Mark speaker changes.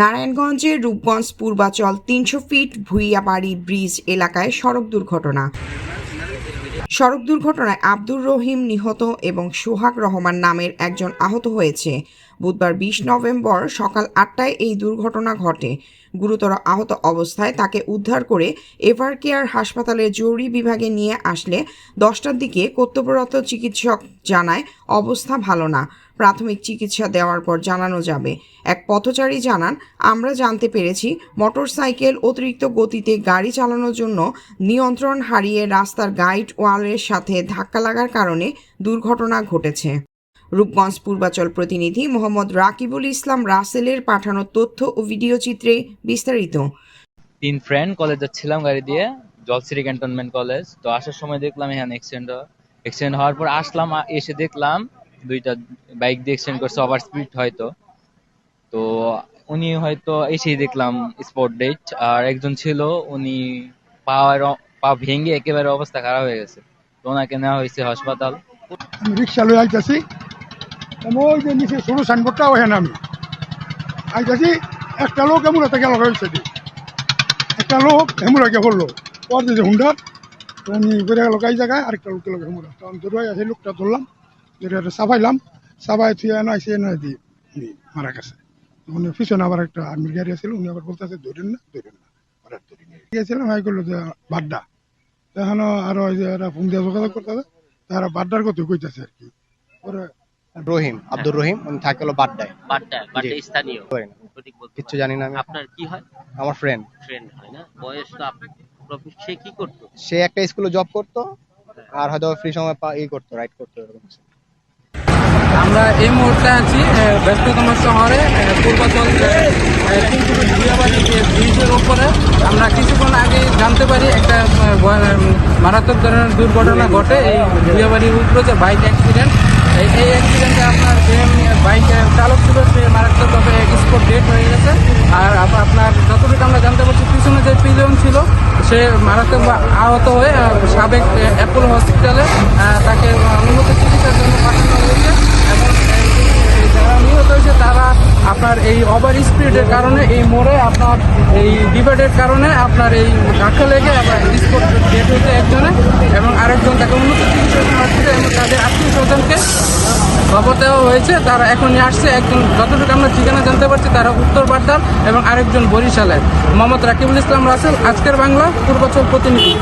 Speaker 1: নারায়ণগঞ্জের Rupganj Purbachal ৩০০ fit Bhuiyabari bridge এলাকায় সড়ক দুর্ঘটনায় আব্দুর রহিম নিহত এবং সোহাগ রহমান নামের একজন আহত হয়েছে। বুধবার ২০ নভেম্বর সকাল ৮টায় এই দুর্ঘটনা ঘটে। গুরুতর আহত অবস্থায় তাকে উদ্ধার করে এভারকেয়ার হাসপাতালের জরুরি বিভাগে নিয়ে আসলে ১০টার দিকে কর্তব্যরত চিকিৎসক জানায় অবস্থা ভালো না, প্রাথমিক চিকিৎসা দেওয়ার পর জানানো যাবে। এক পথচারী জানান, আমরা জানতে পেরেছি মোটরসাইকেল অতিরিক্ত গতিতে গাড়ি চালানোর জন্য নিয়ন্ত্রণ হারিয়ে রাস্তার গাইড ওয়ালের সাথে ধাক্কা লাগার কারণে দুর্ঘটনা ঘটেছে। রূপগঞ্জ পূর্বাচল প্রতিনিধি মোহাম্মদ রাকিবুল ইসলাম রাসেলের পাঠানো তথ্য ও ভিডিও চিত্রে বিস্তারিত।
Speaker 2: 3 ফ্রেন্ড কলেজ যাচ্ছিলাম গাড়ি দিয়ে, জলসিরি ক্যান্টনমেন্ট কলেজ। তো আসার সময় দেখলাম এখানে অ্যাক্সিডেন্ট হওয়ার পর আসলাম, এসে দেখলাম দুইটা বাইক দিয়ে অ্যাক্সিডেন্ট করছে, ওভার স্পিড হয়তো। তো উনি হয়তো এসেই দেখলাম স্পট ডেট, আর একজন ছিল উনি পা ভেঙে একেবারে অবস্থা খারাপ হয়ে গেছে। তো ওনাকে নেওয়া হয়েছে হাসপাতাল।
Speaker 3: আমি রিক্সা লই আইতাছি, ওই যে নিচে সরু সাইনবোর্ডটা ওখানে আমি আইতাছি, একটা লোক এমন একটা গেল রয়েছে, একটা লোক হেমুরাকে বললো পর যে হুন্ডা আমি বেড়ে গেল এই জায়গায়, আরেকটা লোক গেল হেমুরা। তো আমি ধরে আছে লোকটা ধরলাম, সাফাইলাম, সাফাই থুয়ে এনে আইসি এনে দিয়ে উনি মারা গেছে। উনি পিছনে আবার একটা আর্মির গাড়ি আছিল, উনি আবার বলতেছে ধরেন না গিয়েছিলাম, হাই করলো যে বাড্ডা। এখনো আরো ওই যে ফোন দিয়ে যোগাযোগ করতেছে, তারা বাড্ডার কথা কইতেছে আর কি। পরে
Speaker 4: রহিম, আব্দুর রহিম, উনি থাকে হলো বাড্ডায়।
Speaker 5: বাড্ডায় স্থানীয় সঠিক বলতে
Speaker 4: কিচ্ছু জানি না আমি।
Speaker 5: আপনার কি হয়?
Speaker 4: আমার ফ্রেন্ড
Speaker 5: হয় না? বয়স তো সে কি করতো?
Speaker 4: সে একটা স্কুলে জব করতো, আর হয়তো ফ্রি সময় করতো, রাইড করতো এরকম।
Speaker 6: আমরা এই মুহূর্তে আছি ব্যস্ততম শহরে পূর্বাচল ভুইয়াবাড়ি ব্রিজের উপরে। আমরা কিছুক্ষণ আগে জানতে পারি একটা মারাত্মক ধরনের দুর্ঘটনা ঘটে এই ভুইয়াবাড়ির উপরে, যে বাইক অ্যাক্সিডেন্ট। এই অ্যাক্সিডেন্টে আপনার যে বাইক চালক ছিল সে মারাত্মকভাবে স্পট ডেড হয়ে গেছে। আর আপনার যতটুকু আমরা জানতে পারছি, পিছনে যে পিলিয়ন ছিল সে মারাত্মক আহত হয়ে সাবেক অ্যাপোলো হসপিটালে তাকে উন্নত চিকিৎসার জন্য পাঠানো হয়েছে। এবং যারা নিহত হয়েছে তারা আপনার এই ওভার স্পিডের কারণে, এই মোড়ে আপনার এই ডিভাইডের কারণে আপনার এই ধাক্কা লেগে আবার স্পট ডেট হয়েছে একজনে, এবং আরেকজন তাকে উন্নত চিকিৎসার জন্য আসছে এবং তাদের আত্মীয় স্বজনকে খবর দেওয়া হয়েছে। তারা এখন নিয়ে আসছে। একজন যতটুকু আমরা ঠিকানা জানতে পারছি তারা উত্তর বাড্ডার এবং আরেকজন বরিশালের। মোহাম্মদ রাকিবুল ইসলাম রাসেল, আজকের বাংলা, পূর্বাচল প্রতিনিধি।